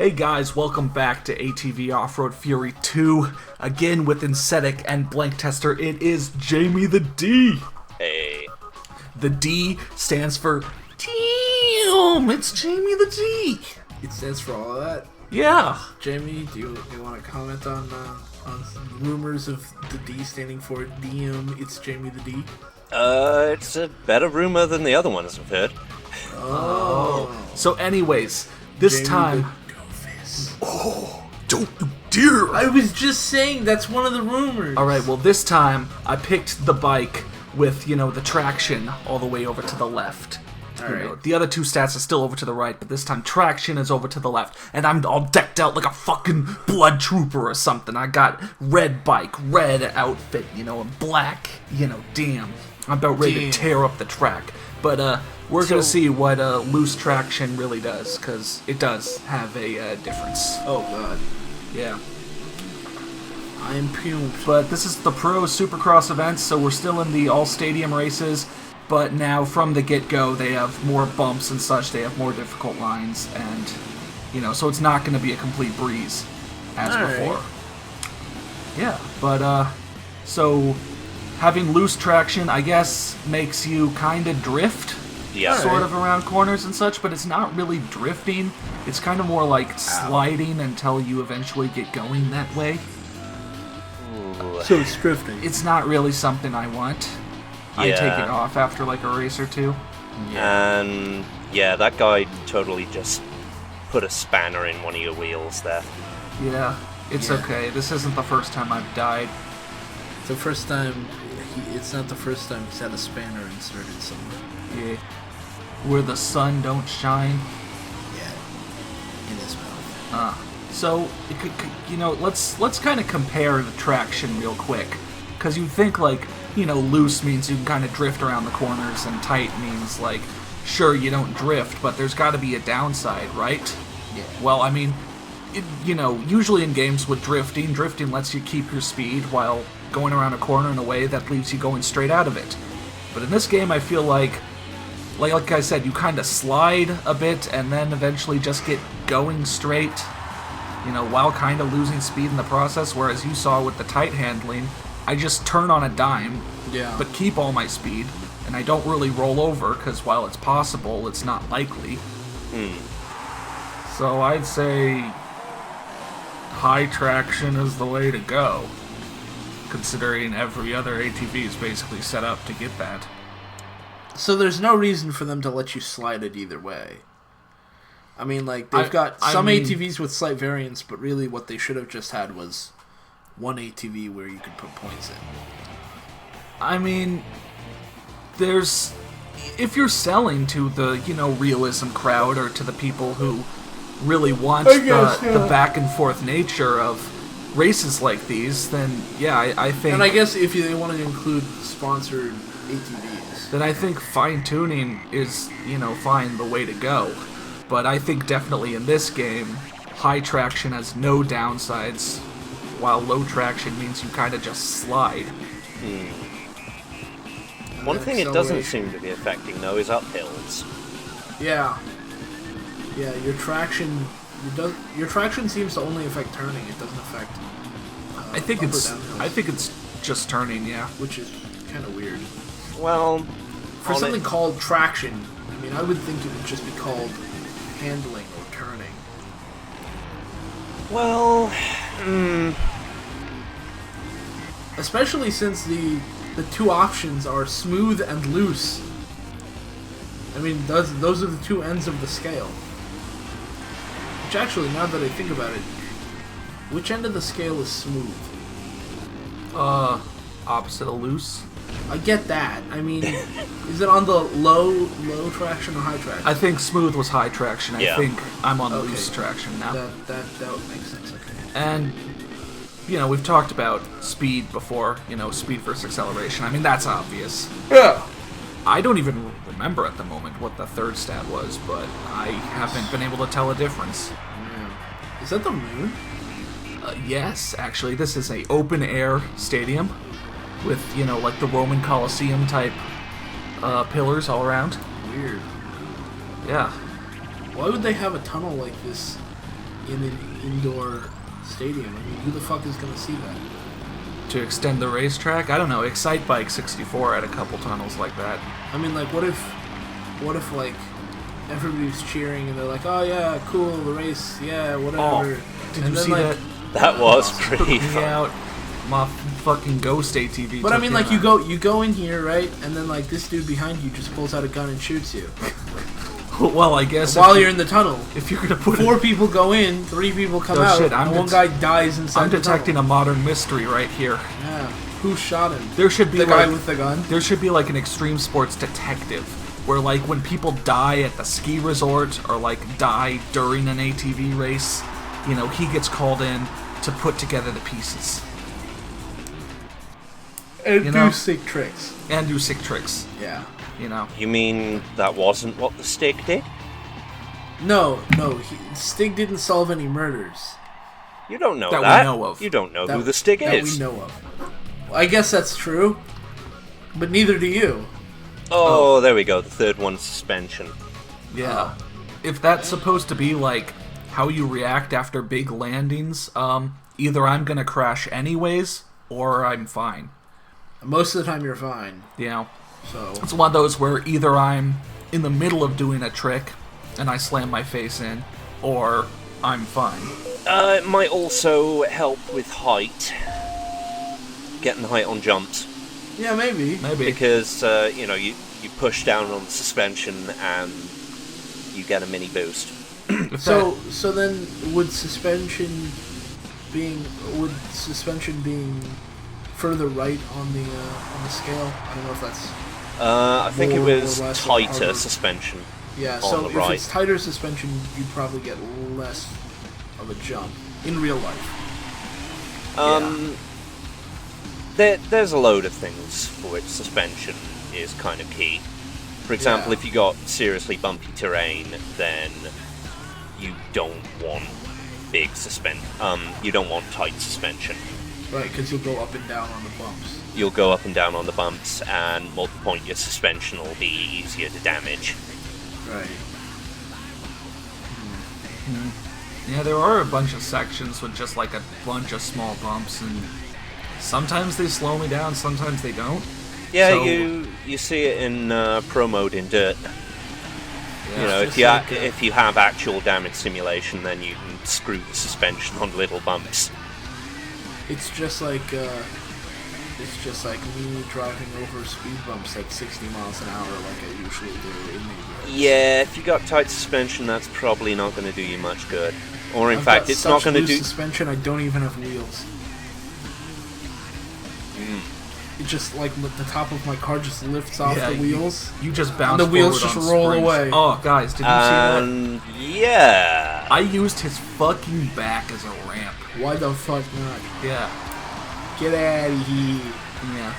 Hey guys, welcome back to ATV Offroad Fury 2. Again with Insetic and Blank Tester, it is Jamie the D. Hey. The D stands for Damn, it's Jamie the D. It stands for all of that? Yeah. Jamie, do you want to comment on some rumors of the D standing for DM, it's Jamie the D? It's a better rumor than the other ones I've heard. Oh. So anyways, this Jamie time... Oh, don't you dare! I was just saying that's one of the rumors. Alright, well this time I picked the bike with, the traction all the way over to the left. Alright. The other two stats are still over to the right, but this time traction is over to the left. And I'm all decked out like a fucking blood trooper or something. I got red bike, red outfit, and black, damn. I'm about ready to tear up the track. But, we're going to see what loose traction really does, because it does have a difference. Oh, God. Yeah. I am pumed. But this is the Pro Supercross event, so we're still in the all-stadium races, but now from the get-go they have more bumps and such, they have more difficult lines, and, so it's not going to be a complete breeze as before. Yeah, but, so having loose traction, I guess, makes you kind of drift. Yeah. Sort of around corners and such, but it's not really drifting. It's kind of more like sliding until you eventually get going that way. Ooh. So it's drifting. It's not really something I want. I take it off after like a race or two. And yeah, that guy totally just put a spanner in one of your wheels there. Yeah, it's okay. This isn't the first time I've died. The first time, it's not the first time he's had a spanner inserted somewhere. Yeah. Where the sun don't shine. Yeah. In his mouth. So, let's kind of compare the traction real quick. Because you think, loose means you can kind of drift around the corners, and tight means, sure, you don't drift, but there's got to be a downside, right? Yeah. Well, I mean, usually in games with drifting lets you keep your speed while going around a corner in a way that leaves you going straight out of it. But in this game, I feel like I said, you kind of slide a bit and then eventually just get going straight, while kind of losing speed in the process, whereas you saw with the tight handling, I just turn on a dime, but keep all my speed, and I don't really roll over, because while it's possible, it's not likely. So I'd say high traction is the way to go, considering every other ATV is basically set up to get that. So there's no reason for them to let you slide it either way. I mean, they've got some ATVs with slight variants, but really what they should have just had was one ATV where you could put points in. I mean, if you're selling to the, realism crowd, or to the people who really want the back and forth nature of races like these, then I think... And I guess if they want to include sponsored ATVs, then I think fine-tuning is, fine the way to go. But I think definitely in this game, high traction has no downsides, while low traction means you kind of just slide. One thing it doesn't seem to be affecting, though, is uphills. Yeah. Yeah, your traction seems to only affect turning. It doesn't affect I think it's just turning, yeah. Which is kind of weird. Well, for something called traction, I mean, I would think it would just be called handling or turning. Well, especially since the two options are smooth and loose. I mean, those are the two ends of the scale. Which actually, now that I think about it, which end of the scale is smooth? Opposite of loose. I get that. I mean, is it on the low traction or high traction? I think smooth was high traction. I think I'm on loose traction now. That would make sense. Okay. And we've talked about speed before. Speed versus acceleration. I mean, that's obvious. Yeah. I don't even remember at the moment what the third stat was, but I haven't been able to tell a difference. Yeah. Is that the moon? Yes, actually, this is a open air stadium with, the Roman Colosseum type pillars all around. Weird. Yeah. Why would they have a tunnel like this in an indoor stadium. I mean, who the fuck is going to see that? To extend the racetrack? I don't know. Excite Bike 64 had a couple tunnels like that. I mean, like, what if like, everybody's cheering and they're like, oh yeah, cool, the race, yeah, whatever. Oh, did you see that? That was pretty Took me fun. out. My fucking ghost ATV. But I took mean, me like, out. you go in here, right, and then like this dude behind you just pulls out a gun and shoots you Well, I guess while you're in the tunnel. if you're gonna put 4 people go in, 3 people come Oh, out, shit, I'm and one guy dies inside. I'm the detecting tunnel. a modern mystery right here. Yeah, who shot him? There should be The guy like, with the gun. there should be like an extreme sports detective where like when people die at the ski resort or like die during an ATV race, you know, he gets called in to put together the pieces And you know? do sick tricks. and do sick tricks, Yeah. you know. You mean that wasn't what the stick did? No, Stig didn't solve any murders You don't know That that. we know of. You don't know that, who the stick that is. we know of. I guess that's true, but neither do you. Oh, there we go. The third one's suspension. Yeah. If that's supposed to be like how you react after big landings, either I'm gonna crash anyways or I'm fine. Most of the time, you're fine. You know, So it's one of those where either I'm in the middle of doing a trick and I slam my face in, or I'm fine. It might also help with height. Getting height on jumps. yeah, maybe. Maybe. Because, you know, you push down on the suspension and you get a mini boost. If So that- so then would suspension being further right on the scale? I don't know if that's I think it More or was less tighter harder. suspension. yeah. On So the if right. it's tighter suspension, you probably get less of a jump in real life. There's a load of things for which suspension is kind of key. For example, Yeah. if you got seriously bumpy terrain, then you don't want you don't want tight suspension. Right, because you'll go up and down on the bumps. You'll go up and down on the bumps, and multi-point your suspension will be easier to damage. Right. yeah, there are a bunch of sections with just like a bunch of small bumps, and sometimes they slow me down, sometimes they don't. Yeah, So- you see it in pro mode in dirt. Yeah, You know, it's if just you like, if you have actual damage simulation, then you can screw the suspension on little bumps. It's just like me driving over speed bumps at 60 miles an hour like I usually do in neighborhoods. Yeah, if you got tight suspension, that's probably not going to do you much good. Or in I've fact, got it's not such going to loose do. suspension. I don't even have wheels. It just like the top of my car just lifts off Yeah, the you- wheels. You just bounce the wheels forward just on roll springs. away. Oh, guys, did you see that? Yeah. I used his fucking back as a ramp. Why the fuck not? Yeah. Get out of here. Yeah.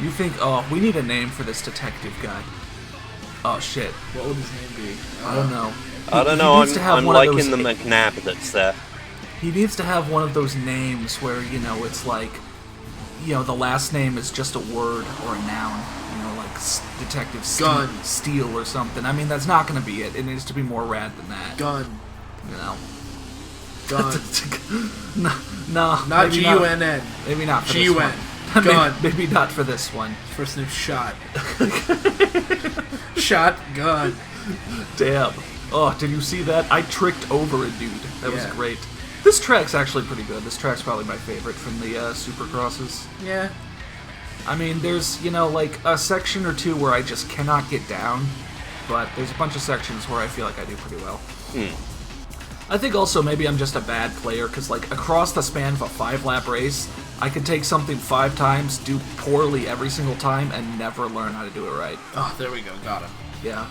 You think, oh, we need a name for this detective guy. Oh, shit. What would his name be? I don't know. I don't He know. needs to have I'm one of liking those- the McNabb that's there. He needs to have one of those names where, you know, it's like, you know, the last name is just a word or a noun. You know, like Detective Gun. Steele or something. I mean, that's not going to be it. It needs to be more rad than that. Gun. You know? Gun. No. Not maybe G-U-N-N. Maybe not for G-U-N. this one. Gun. Maybe not for this one. First name Shot. Shotgun. Damn. Oh, did you see that? I tricked over a dude. That was Yeah. great. This track's actually pretty good. This track's probably my favorite from the Supercrosses. Yeah. I mean, there's, you know, like a section or two where I just cannot get down, but there's a bunch of sections where I feel like I do pretty well. I think also maybe I'm just a bad player, because, like, across the span of a 5-lap race, I could take something 5 times, do poorly every single time, and never learn how to do it right. Oh, there we go. Got him. Yeah.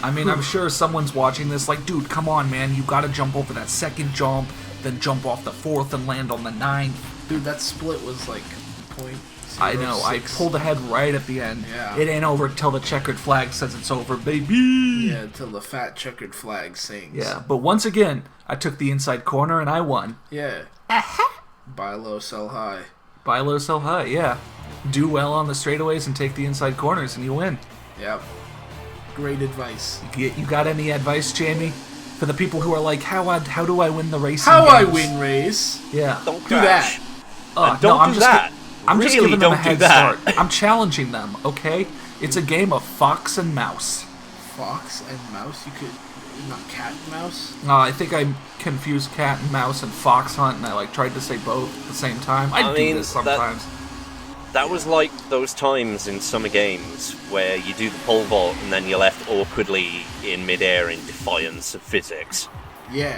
I mean, I'm sure someone's watching this like, dude, come on, man, you gotta jump over that second jump, then jump off the 4th and land on the 9th. Dude, that split was like point. I know, I pulled ahead right at the end. Yeah. It ain't over till the checkered flag says it's over, baby! Yeah, until the fat checkered flag sings. Yeah, but once again, I took the inside corner and I won. Yeah. Buy low, sell high. Buy low, sell high, yeah. Do well on the straightaways and take the inside corners and you win. Yep. Great advice. You got any advice, Jamie, for For the people who are like, how do I win the racing How I games? win race? Yeah. Don't Do crash. that. And don't do that. I'm just Really giving them a don't do head that. start. I'm challenging them, okay? It's a game of fox and mouse. Fox and mouse? You could... Not cat and mouse? I think I confused cat and mouse and fox hunt, and I like tried to say both at the same time. I do mean, this sometimes. That was like those times in summer games where you do the pole vault and then you're left awkwardly in midair in defiance of physics. Yeah.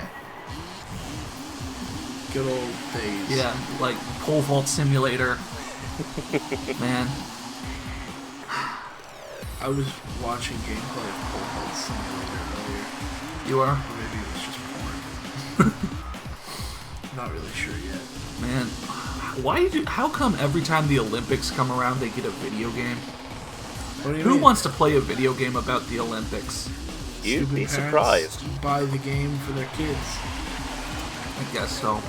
Good old days. Yeah, like pole vault simulator. Man. I was watching gameplay of Pole Vault Simulator earlier. You are? Or maybe it was just porn. Not really sure yet. Man. How come every time the Olympics come around they get a video game? What do you Who mean? wants to play a video game about the Olympics? You'd Stupid be parents surprised. buy the game for their kids. I guess so.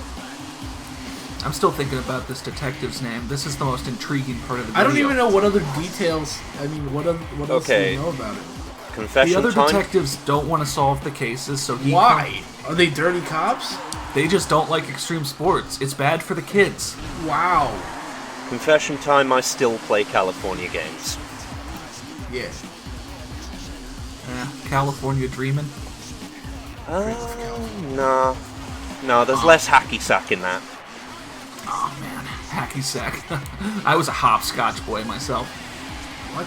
I'm still thinking about this detective's name. This is the most intriguing part of the video. I don't even know what other details. I mean, what else do you know about it? Confession The other time. detectives don't want to solve the cases, so he... Why? Are they dirty cops? They just don't like extreme sports. It's bad for the kids. Wow. Confession time, I still play California games. Yeah. California dreaming. Nah. No, there's less hacky sack in that. Oh man, hacky sack. I was a hopscotch boy myself. What?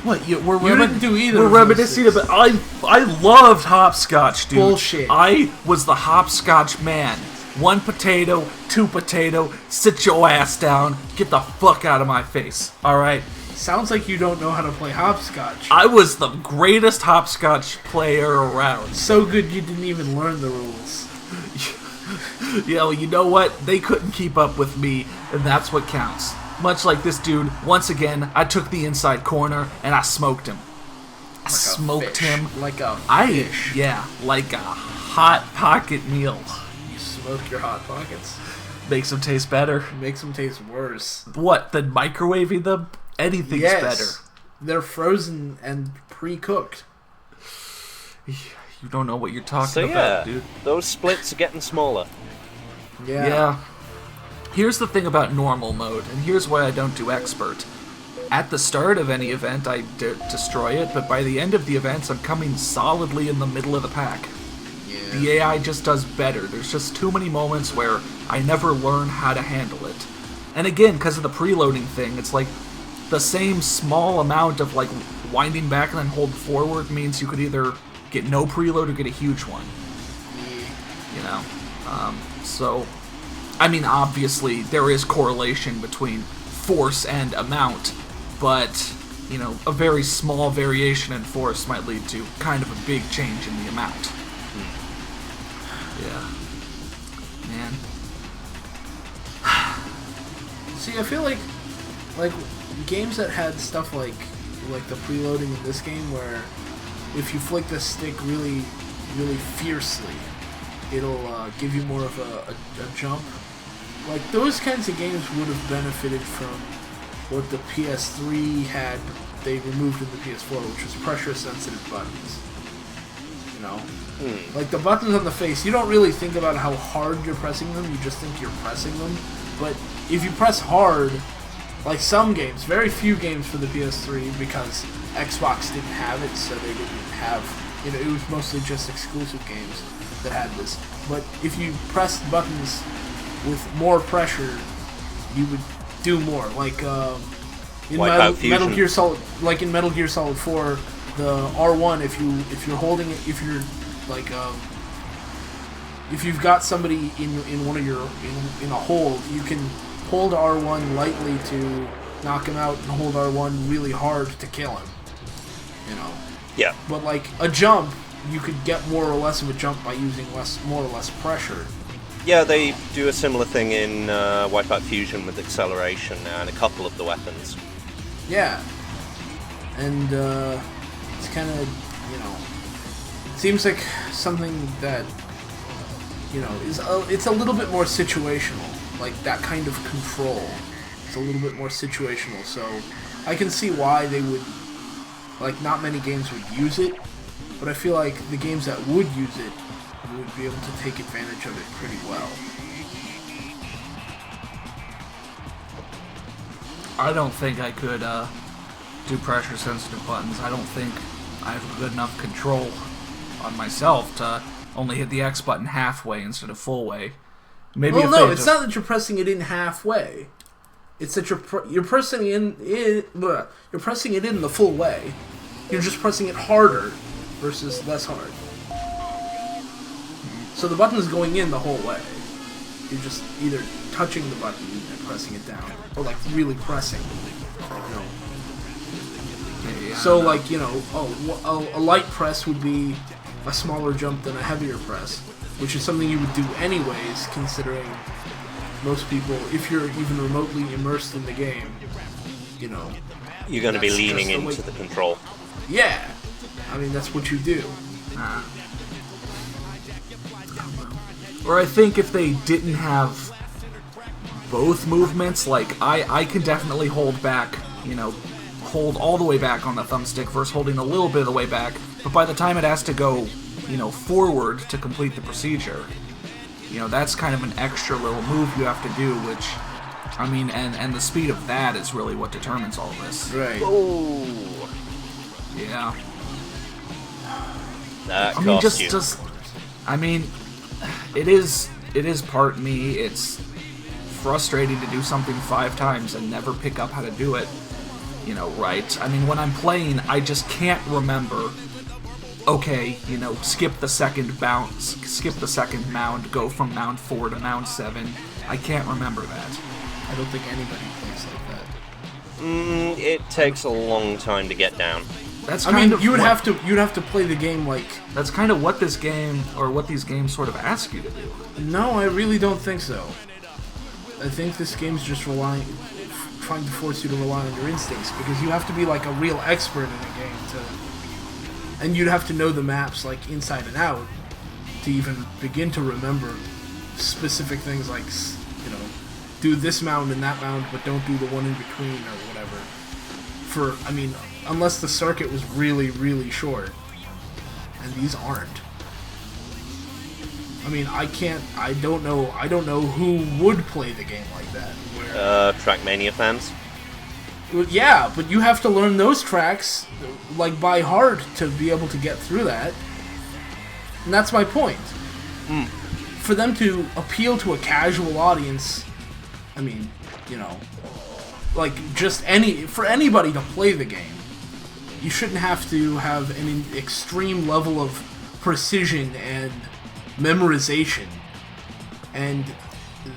What? You didn't do either We're of those reminiscing things. about. I loved hopscotch, dude. Bullshit. I was the hopscotch man. 1 potato, 2 potato. Sit your ass down. Get the fuck out of my face. All right. Sounds like you don't know how to play hopscotch. I was the greatest hopscotch player around. So good you didn't even learn the rules. You know what? They couldn't keep up with me, and that's what counts. Much like this dude, once again, I took the inside corner and I smoked him. I smoked him. Like a I fish. yeah, like a hot pocket meal. You smoke your Hot Pockets. Makes them taste better. Makes them taste worse. What? Than microwaving them? Anything's better. They're frozen and pre-cooked. You don't know what you're talking So about, yeah, dude. those splits are getting smaller. Yeah. Here's the thing about normal mode, and here's why I don't do expert. At the start of any event, I destroy it, but by the end of the events, I'm coming solidly in the middle of the pack. Yeah. The AI just does better. There's just too many moments where I never learn how to handle it. And again, because of the preloading thing, it's like the same small amount of like winding back and then hold forward means you could either get no preload or get a huge one. You know? So, I mean, obviously, there is correlation between force and amount, but, you know, a very small variation in force might lead to kind of a big change in the amount. Yeah. Man. See, I feel like games that had stuff like the preloading in this game, where if you flick the stick really, really fiercely, it'll give you more of a jump. Like, those kinds of games would have benefited from what the PS3 had, they removed in the PS4, which was pressure-sensitive buttons. You know? Like, the buttons on the face, you don't really think about how hard you're pressing them, you just think you're pressing them. But if you press hard, like some games, very few games for the PS3, because Xbox didn't have it, so they didn't have, you know, it was mostly just exclusive games that had this. But if you pressed buttons with more pressure, you would do more. Like in Metal Gear Solid, like in Metal Gear Solid 4, the R1, if you're holding it, if you're like if you've got somebody in one of your in a hold, you can hold R1 lightly to knock him out and hold R1 really hard to kill him. You know. Yeah. But like a jump, you could get more or less of a jump by using more or less pressure. Yeah, they do a similar thing in Wipeout Fusion with acceleration and a couple of the weapons. Yeah. And it's kind of, you know, it seems like something that, you know, it's a little bit more situational. Like, that kind of control. It's a little bit more situational, so I can see why they would, like, not many games would use it, but I feel like the games that would use it would be able to take advantage of it pretty well. I don't think I could do pressure-sensitive buttons. I don't think I have good enough control on myself to only hit the X button halfway instead of full way. Maybe well, if no, they it's just... not that you're pressing it in halfway. It's that you're pressing you're pressing it in the full way. You're just pressing it harder versus less hard. So the button is going in the whole way. You're just either touching the button and pressing it down, or like really pressing. You know. Yeah, So like, you know, a light press would be a smaller jump than a heavier press, which is something you would do anyways, considering most people, if you're even remotely immersed in the game, you know, You're going to be that's leaning just the into way- the control. Yeah, I mean that's what you do. Or I think if they didn't have both movements, like I can definitely hold back, you know, hold all the way back on the thumbstick versus holding a little bit of the way back, but by the time it has to go, you know, forward to complete the procedure, you know, that's kind of an extra little move you have to do, which, I mean, and the speed of that is really what determines all this. Right. Oh, Yeah. that I mean, cost you. just, I mean, it is part me. It's frustrating to do something 5 times and never pick up how to do it, you know, right? I mean, when I'm playing, I just can't remember, okay, you know, skip the second bounce, skip the second mound, go from mound 4 to mound 7. I can't remember that. I don't think anybody plays like that. It takes a long time to get down. That's I kind mean, of you'd what- have to play the game like. That's kind of what this game, or what these games sort of ask you to do. No, I really don't think so. I think this game's just trying to force you to rely on your instincts, because you have to be like a real expert in a game and you'd have to know the maps like inside and out to even begin to remember specific things like, you know, do this mound and that mound, but don't do the one in between or whatever. I mean, unless the circuit was really, really short, and these aren't. I mean, I don't know who would play the game like that. Trackmania fans? Well, yeah, but you have to learn those tracks, like, by heart to be able to get through that. And that's my point. For them to appeal to a casual audience, I mean, you know, like, for anybody to play the game, you shouldn't have to have an extreme level of precision and memorization. And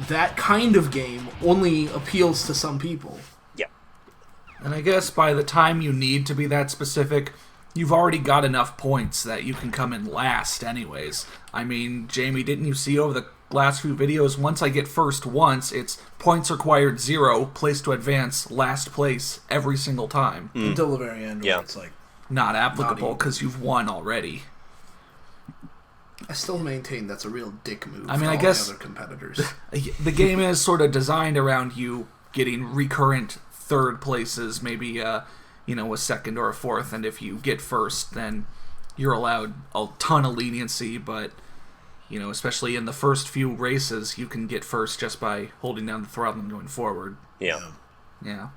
that kind of game only appeals to some people. Yeah. And I guess by the time you need to be that specific, you've already got enough points that you can come in last anyways. I mean, Jamie, didn't you see over the last few videos, once I get first once, it's points required 0, place to advance, last place every single time. Until the very end, Yeah. where it's like, Not applicable Not because you've won already. I still maintain that's a real dick move. I mean, for I all guess- the other competitors. The game is sort of designed around you getting recurrent third places, maybe, you know, a second or a fourth, and if you get first, then you're allowed a ton of leniency, but, you know, especially in the first few races, you can get first just by holding down the throttle and going forward. Yeah. Yeah.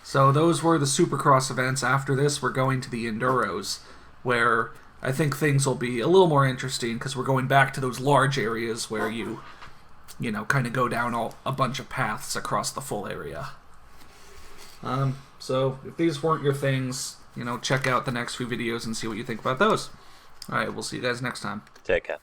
So those were the Supercross events. After this, we're going to the Enduros, where I think things will be a little more interesting, because we're going back to those large areas where you know, kind of go down a bunch of paths across the full area. So if these weren't your things, you know, check out the next few videos and see what you think about those. Alright, we'll see you guys next time. Take care.